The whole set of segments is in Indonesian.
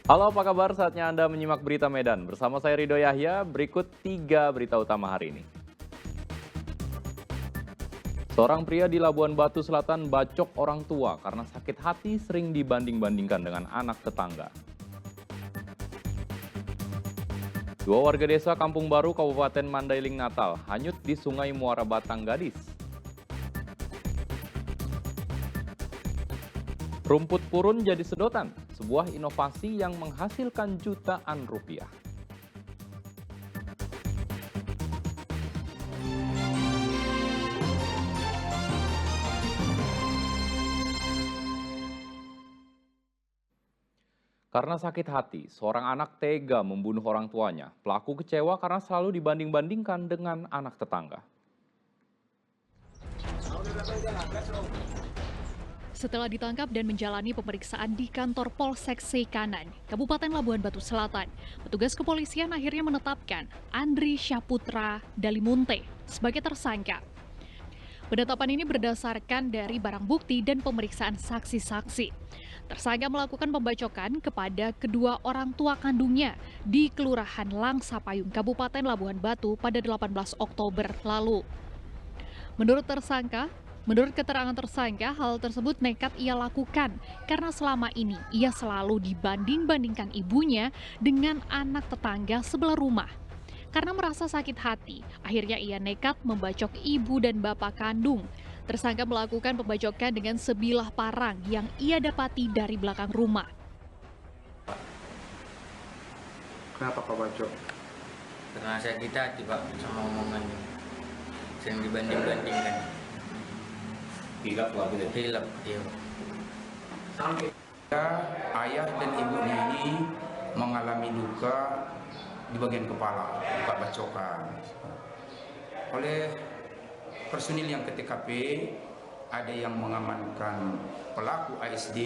Halo, apa kabar? Saatnya Anda menyimak berita Medan. Bersama saya Rido Yahya, berikut 3 berita utama hari ini. Seorang pria di Labuan Batu Selatan bacok orang tua karena sakit hati sering dibanding-bandingkan dengan anak tetangga. Dua warga desa Kampung Baru, Kabupaten Mandailing, Natal, hanyut di Sungai Muara Batang Gadis. Rumput purun jadi sedotan, sebuah inovasi yang menghasilkan jutaan rupiah. Karena sakit hati, seorang anak tega membunuh orang tuanya. Pelaku kecewa karena selalu dibanding-bandingkan dengan anak tetangga. Setelah ditangkap dan menjalani pemeriksaan di kantor Polsek Seikanan, Kabupaten Labuan Batu Selatan, petugas kepolisian akhirnya menetapkan Andri Syaputra Dalimunte sebagai tersangka. Penetapan ini berdasarkan dari barang bukti dan pemeriksaan saksi-saksi. Tersangka melakukan pembacokan kepada kedua orang tua kandungnya di Kelurahan Langsa Payung, Kabupaten Labuan Batu pada 18 Oktober lalu. Menurut keterangan tersangka, hal tersebut nekat ia lakukan karena selama ini ia selalu dibanding-bandingkan ibunya dengan anak tetangga sebelah rumah. Karena merasa sakit hati, akhirnya ia nekat membacok ibu dan bapak kandung. Tersangka melakukan pembacokan dengan sebilah parang yang ia dapati dari belakang rumah. Kenapa Pak Bacok? Karena sakit hati Pak sama omongannya. Sering dibanding-bandingkan. Hilaf lah gitu. Hilaf, iya. Ayah dan ibunya ini mengalami luka di bagian kepala, luka bacokan. Oleh personil yang ke TKP, ada yang mengamankan pelaku ASD,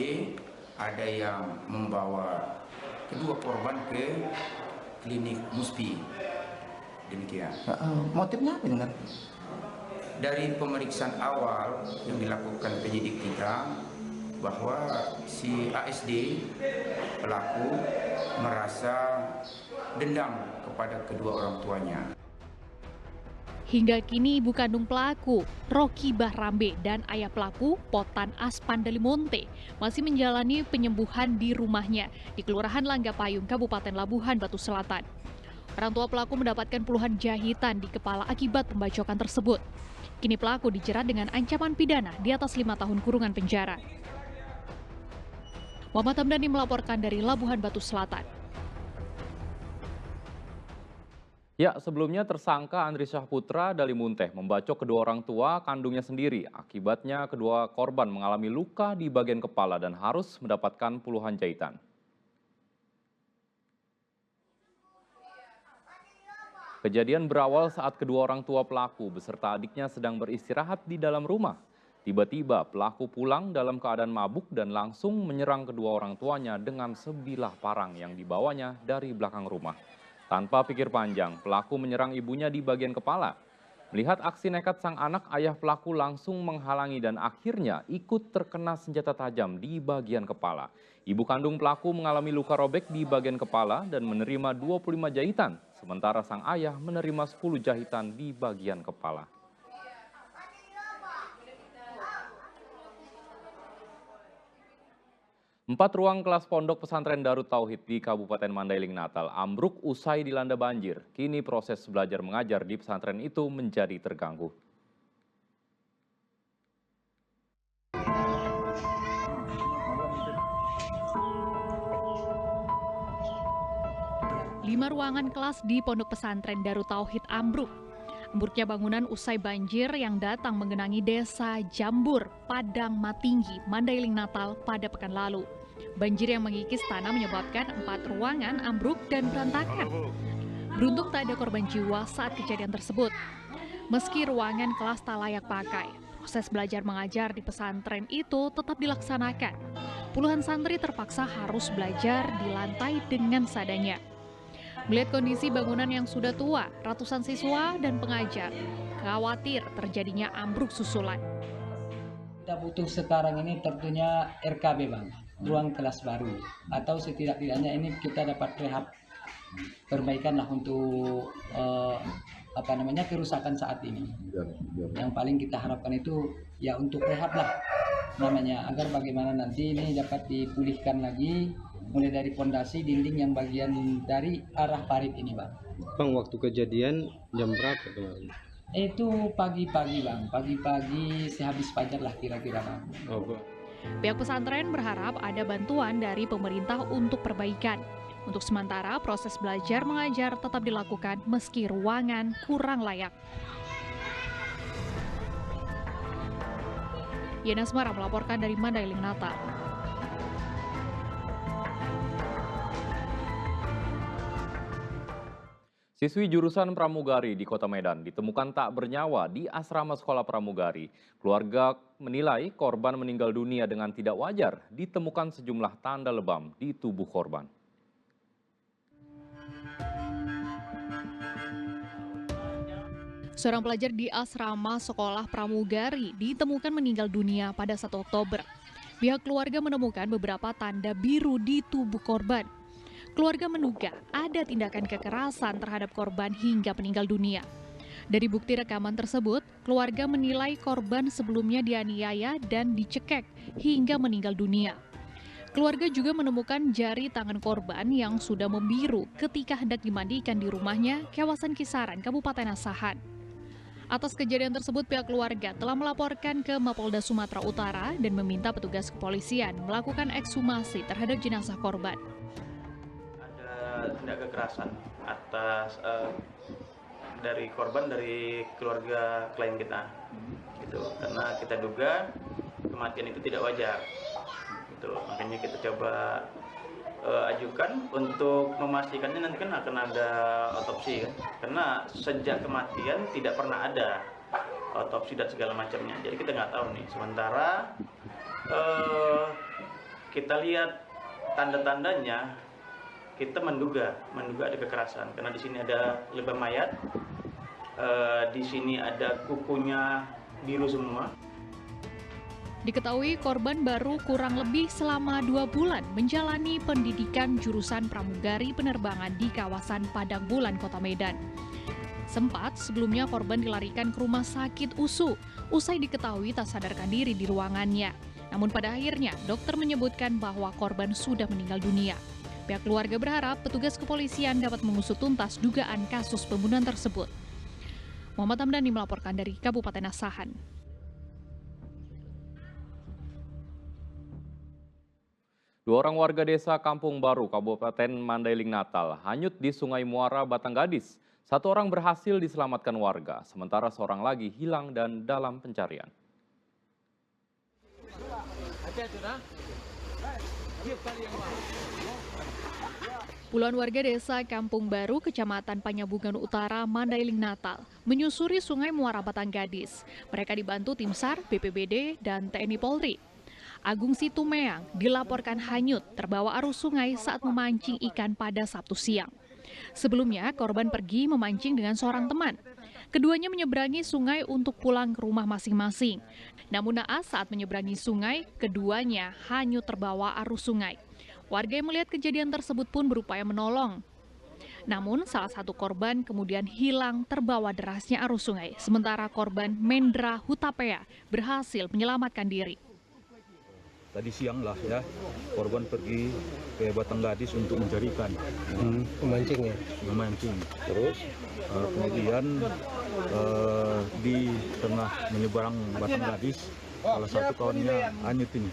ada yang membawa kedua korban ke klinik Muspi. Demikian. Motifnya apa dengan? Dari pemeriksaan awal yang dilakukan penyidik kita, bahwa si ASD pelaku merasa dendam kepada kedua orang tuanya. Hingga kini ibu kandung pelaku, Rocky Bahrambe, dan ayah pelaku, Potan Aspan Dalimunte, masih menjalani penyembuhan di rumahnya di Kelurahan Langga Payung, Kabupaten Labuhan Batu Selatan. Orang tua pelaku mendapatkan puluhan jahitan di kepala akibat pembacokan tersebut. Kini pelaku dijerat dengan ancaman pidana di atas 5 tahun kurungan penjara. Muhammad Hamdani melaporkan dari Labuhan Batu Selatan. Ya, sebelumnya tersangka Andri Syaputra Dalimunte membacok kedua orang tua kandungnya sendiri. Akibatnya kedua korban mengalami luka di bagian kepala dan harus mendapatkan puluhan jahitan. Kejadian berawal saat kedua orang tua pelaku beserta adiknya sedang beristirahat di dalam rumah. Tiba-tiba pelaku pulang dalam keadaan mabuk dan langsung menyerang kedua orang tuanya dengan sebilah parang yang dibawanya dari belakang rumah. Tanpa pikir panjang, pelaku menyerang ibunya di bagian kepala. Melihat aksi nekat sang anak, ayah pelaku langsung menghalangi dan akhirnya ikut terkena senjata tajam di bagian kepala. Ibu kandung pelaku mengalami luka robek di bagian kepala dan menerima 25 jahitan, sementara sang ayah menerima 10 jahitan di bagian kepala. Empat ruang kelas pondok pesantren Darut Tauhid di Kabupaten Mandailing, Natal ambruk usai dilanda banjir. Kini proses belajar mengajar di pesantren itu menjadi terganggu. Lima ruangan kelas di pondok pesantren Darut Tauhid ambruk. Ambruknya bangunan usai banjir yang datang menggenangi desa Jambur, Padang Matinggi, Mandailing, Natal pada pekan lalu. Banjir yang mengikis tanah menyebabkan 4 ruangan ambruk dan berantakan. Beruntung tak ada korban jiwa saat kejadian tersebut. Meski ruangan kelas tak layak pakai, proses belajar mengajar di pesantren itu tetap dilaksanakan. Puluhan santri terpaksa harus belajar di lantai dengan seadanya. Melihat kondisi bangunan yang sudah tua, ratusan siswa dan pengajar khawatir terjadinya ambruk susulan. Kita butuh sekarang ini tentunya RKB, Bang. ruang kelas baru, atau setidak-tidaknya ini kita dapat rehab perbaikan lah untuk kerusakan saat ini. Yang paling kita harapkan itu ya untuk rehab lah namanya, agar bagaimana nanti ini dapat dipulihkan lagi mulai dari fondasi, dinding yang bagian dari arah parit ini, Bang. Bang, waktu kejadian jam berapa kemarin? Itu pagi-pagi, Bang. Pagi-pagi sehabis fajar lah kira-kira, Bang. Oh, Bang. Pihak pesantren berharap ada bantuan dari pemerintah untuk perbaikan. Untuk sementara, proses belajar mengajar tetap dilakukan meski ruangan kurang layak. Yana Asmara melaporkan dari Mandailing, Natal. Siswi jurusan pramugari di Kota Medan ditemukan tak bernyawa di asrama sekolah pramugari. Keluarga menilai korban meninggal dunia dengan tidak wajar, ditemukan sejumlah tanda lebam di tubuh korban. Seorang pelajar di asrama sekolah pramugari ditemukan meninggal dunia pada 1 Oktober. Pihak keluarga menemukan beberapa tanda biru di tubuh korban. Keluarga menduga ada tindakan kekerasan terhadap korban hingga meninggal dunia. Dari bukti rekaman tersebut, keluarga menilai korban sebelumnya dianiaya dan dicekek hingga meninggal dunia. Keluarga juga menemukan jari tangan korban yang sudah membiru ketika hendak dimandikan di rumahnya, kawasan Kisaran, Kabupaten Asahan. Atas kejadian tersebut, pihak keluarga telah melaporkan ke Mapolda Sumatera Utara dan meminta petugas kepolisian melakukan ekshumasi terhadap jenazah korban. Tindak kekerasan atas dari korban, dari keluarga klien kita, gitu. Karena kita duga kematian itu tidak wajar, gitu. Makanya kita coba ajukan untuk memastikannya, nanti kan akan ada otopsi kan, karena sejak kematian tidak pernah ada otopsi dan segala macamnya, jadi kita nggak tahu nih. Sementara kita lihat tanda-tandanya, kita menduga ada kekerasan, karena di sini ada lebam mayat, di sini ada kukunya biru semua. Diketahui korban baru kurang lebih selama 2 bulan menjalani pendidikan jurusan pramugari penerbangan di kawasan Padang Bulan, Kota Medan. Sempat sebelumnya korban dilarikan ke rumah sakit USU usai diketahui tak sadarkan diri di ruangannya. Namun pada akhirnya dokter menyebutkan bahwa korban sudah meninggal dunia. Pihak keluarga berharap petugas kepolisian dapat mengusut tuntas dugaan kasus pembunuhan tersebut. Muhammad Hamdani melaporkan dari Kabupaten Asahan. Dua orang warga desa Kampung Baru, Kabupaten Mandailing, Natal, hanyut di Sungai Muara, Batanggadis. 1 orang berhasil diselamatkan warga, sementara seorang lagi hilang dan dalam pencarian. Puluhan warga desa Kampung Baru, Kecamatan Panyabungan Utara, Mandailing, Natal, menyusuri Sungai Muara Batanggadis. Mereka dibantu tim SAR, BPBD, dan TNI Polri. Agung Situmeang dilaporkan hanyut terbawa arus sungai saat memancing ikan pada Sabtu siang. Sebelumnya, korban pergi memancing dengan seorang teman. Keduanya menyeberangi sungai untuk pulang ke rumah masing-masing. Namun naas saat menyeberangi sungai, keduanya hanyut terbawa arus sungai. Warga yang melihat kejadian tersebut pun berupaya menolong. Namun salah satu korban kemudian hilang terbawa derasnya arus sungai, sementara korban Mendra Hutapea berhasil menyelamatkan diri. Tadi siang lah ya, korban pergi ke Batanggadis untuk mencari ikan. Memancing ya? Memancing. Terus kemudian di tengah menyeberang Batanggadis, salah satu kawannya hanyut ini.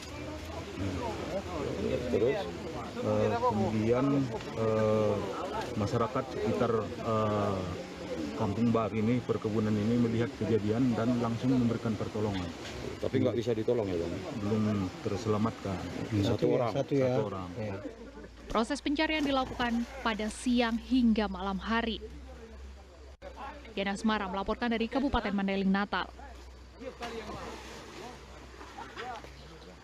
Terus kemudian masyarakat sekitar Kampung Baru ini, perkebunan ini melihat kejadian dan langsung memberikan pertolongan. Tapi nggak bisa ditolong ya Bang? Belum terselamatkan. Satu orang. Ya. Proses pencarian dilakukan pada siang hingga malam hari. Yana Asmara melaporkan dari Kabupaten Mandailing, Natal.